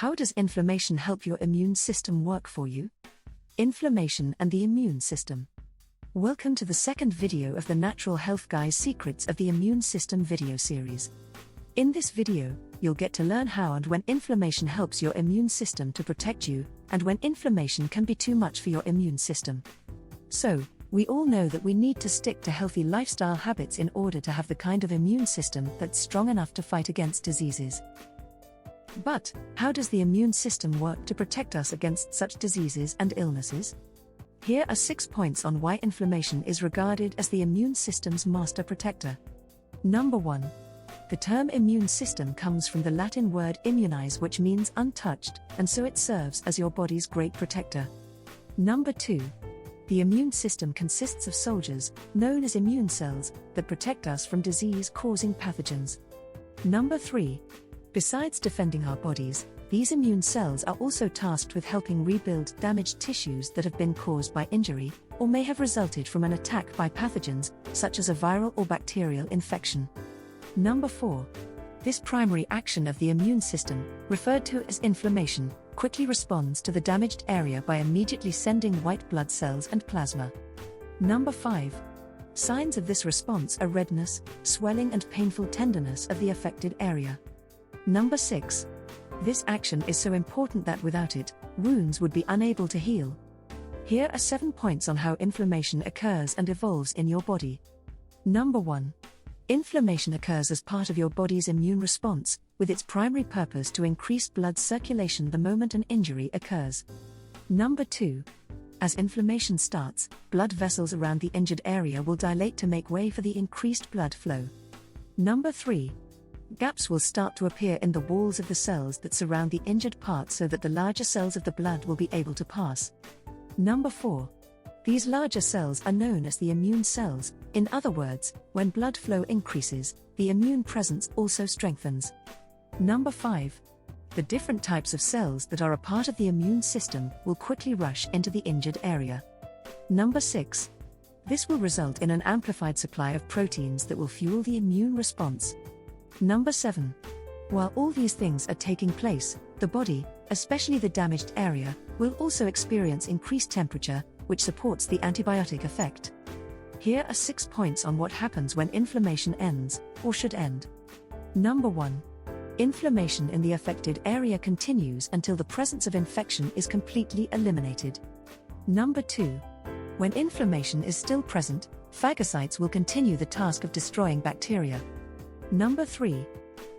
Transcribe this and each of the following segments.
How does inflammation help your immune system work for you? Inflammation and the immune system. Welcome to the second video of the Natural Health Guy's Secrets of the Immune System video series. In this video, you'll get to learn how and when inflammation helps your immune system to protect you, and when inflammation can be too much for your immune system. So, we all know that we need to stick to healthy lifestyle habits in order to have the kind of immune system that's strong enough to fight against diseases. But, how does the immune system work to protect us against such diseases and illnesses? Here are 6 points on why inflammation is regarded as the immune system's master protector. Number 1. The term immune system comes from the Latin word immunize, which means untouched, and so it serves as your body's great protector. Number 2. The immune system consists of soldiers, known as immune cells, that protect us from disease-causing pathogens. Number 3. Besides defending our bodies, these immune cells are also tasked with helping rebuild damaged tissues that have been caused by injury, or may have resulted from an attack by pathogens, such as a viral or bacterial infection. Number 4. This primary action of the immune system, referred to as inflammation, quickly responds to the damaged area by immediately sending white blood cells and plasma. Number 5. Signs of this response are redness, swelling and painful tenderness of the affected area. Number 6. This action is so important that without it, wounds would be unable to heal. Here are 7 points on how inflammation occurs and evolves in your body. Number 1. Inflammation occurs as part of your body's immune response, with its primary purpose to increase blood circulation the moment an injury occurs. Number 2. As inflammation starts, blood vessels around the injured area will dilate to make way for the increased blood flow. Number 3. Gaps will start to appear in the walls of the cells that surround the injured part so that the larger cells of the blood will be able to pass. Number 4. These larger cells are known as the immune cells. In other words, when blood flow increases, the immune presence also strengthens. Number 5. The different types of cells that are a part of the immune system will quickly rush into the injured area. Number 6. This will result in an amplified supply of proteins that will fuel the immune response. Number 7. While all these things are taking place, the body, especially the damaged area, will also experience increased temperature, which supports the antibiotic effect. Here are 6 points on what happens when inflammation ends, or should end. Number 1. Inflammation in the affected area continues until the presence of infection is completely eliminated. Number 2. When inflammation is still present, phagocytes will continue the task of destroying bacteria. Number 3.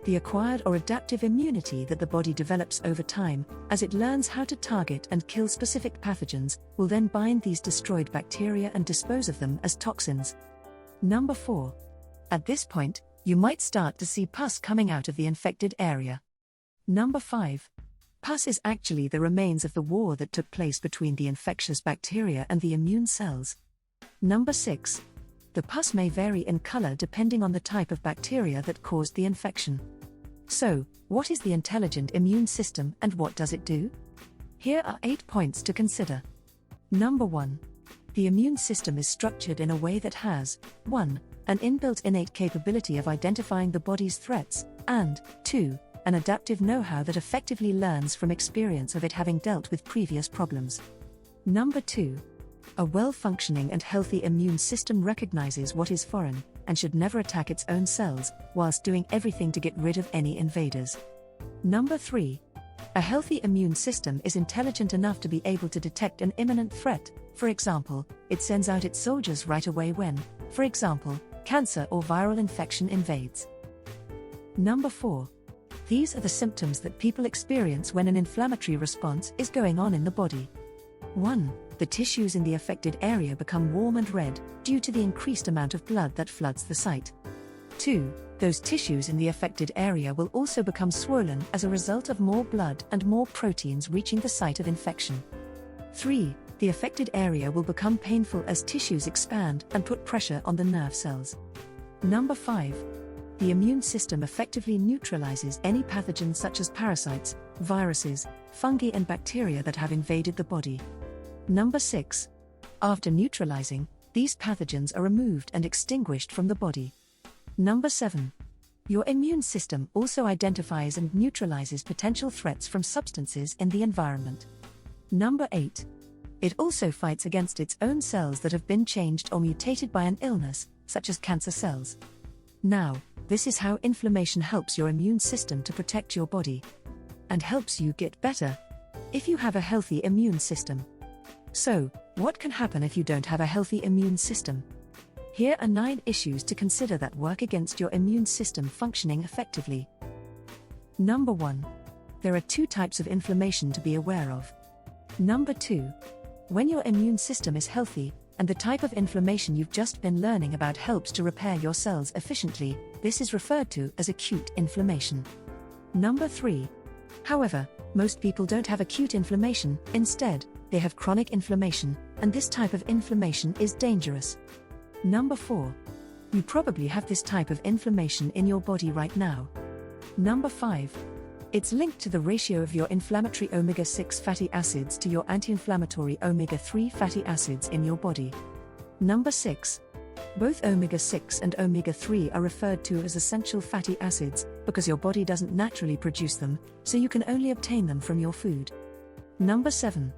The acquired or adaptive immunity that the body develops over time, as it learns how to target and kill specific pathogens, will then bind these destroyed bacteria and dispose of them as toxins. Number 4. At this point, you might start to see pus coming out of the infected area. Number 5. Pus is actually the remains of the war that took place between the infectious bacteria and the immune cells. Number 6. The pus may vary in color depending on the type of bacteria that caused the infection. So, what is the intelligent immune system and what does it do? Here are 8 points to consider. Number 1. The immune system is structured in a way that has 1. An inbuilt innate capability of identifying the body's threats, and 2. An adaptive know-how that effectively learns from experience of it having dealt with previous problems. Number 2. A well-functioning and healthy immune system recognizes what is foreign, and should never attack its own cells, whilst doing everything to get rid of any invaders. Number 3. A healthy immune system is intelligent enough to be able to detect an imminent threat. For example, it sends out its soldiers right away when, for example, cancer or viral infection invades. Number 4. These are the symptoms that people experience when an inflammatory response is going on in the body. 1. The tissues in the affected area become warm and red, due to the increased amount of blood that floods the site. 2. Those tissues in the affected area will also become swollen as a result of more blood and more proteins reaching the site of infection. 3. The affected area will become painful as tissues expand and put pressure on the nerve cells. Number 5. The immune system effectively neutralizes any pathogens such as parasites, viruses, fungi and bacteria that have invaded the body. Number 6. After neutralizing, these pathogens are removed and extinguished from the body. Number 7. Your immune system also identifies and neutralizes potential threats from substances in the environment. Number 8. It also fights against its own cells that have been changed or mutated by an illness, such as cancer cells. Now, this is how inflammation helps your immune system to protect your body and helps you get better if you have a healthy immune system. So, what can happen if you don't have a healthy immune system? Here are 9 issues to consider that work against your immune system functioning effectively. Number 1. There are 2 types of inflammation to be aware of. Number 2. When your immune system is healthy, and the type of inflammation you've just been learning about helps to repair your cells efficiently, this is referred to as acute inflammation. Number 3. However, most people don't have acute inflammation, instead, they have chronic inflammation, and this type of inflammation is dangerous. Number 4. You probably have this type of inflammation in your body right now. Number 5. It's linked to the ratio of your inflammatory omega-6 fatty acids to your anti-inflammatory omega-3 fatty acids in your body. Number 6. Both omega-6 and omega-3 are referred to as essential fatty acids because your body doesn't naturally produce them, so you can only obtain them from your food. Number 7.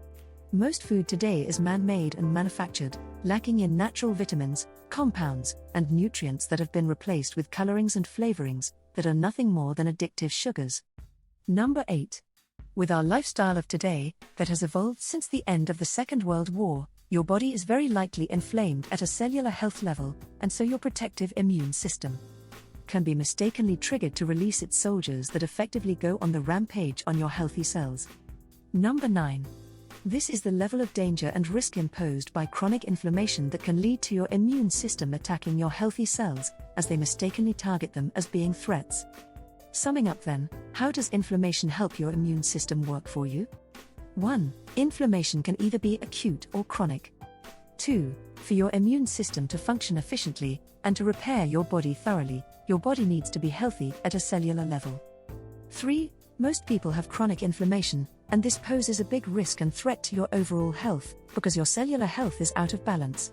Most food today is man-made and manufactured, lacking in natural vitamins, compounds, and nutrients that have been replaced with colorings and flavorings that are nothing more than addictive sugars. Number 8. With our lifestyle of today, that has evolved since the end of the Second World War, your body is very likely inflamed at a cellular health level, and so your protective immune system can be mistakenly triggered to release its soldiers that effectively go on the rampage on your healthy cells. Number 9. This is the level of danger and risk imposed by chronic inflammation that can lead to your immune system attacking your healthy cells, as they mistakenly target them as being threats. Summing up then, how does inflammation help your immune system work for you? 1. Inflammation can either be acute or chronic. 2. For your immune system to function efficiently, and to repair your body thoroughly, your body needs to be healthy at a cellular level. 3. Most people have chronic inflammation, and this poses a big risk and threat to your overall health, because your cellular health is out of balance.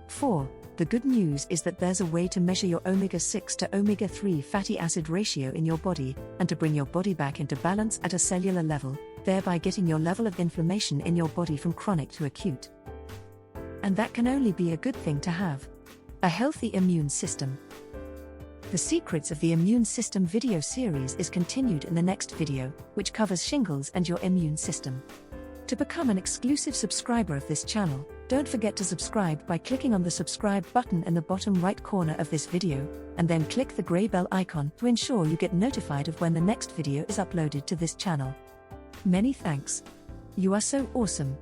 4. The good news is that there's a way to measure your omega-6 to omega-3 fatty acid ratio in your body, and to bring your body back into balance at a cellular level, thereby getting your level of inflammation in your body from chronic to acute. And that can only be a good thing to have. A healthy immune system. The Secrets of the Immune System video series is continued in the next video, which covers shingles and your immune system. To become an exclusive subscriber of this channel, don't forget to subscribe by clicking on the subscribe button in the bottom right corner of this video, and then click the grey bell icon to ensure you get notified of when the next video is uploaded to this channel. Many thanks. You are so awesome.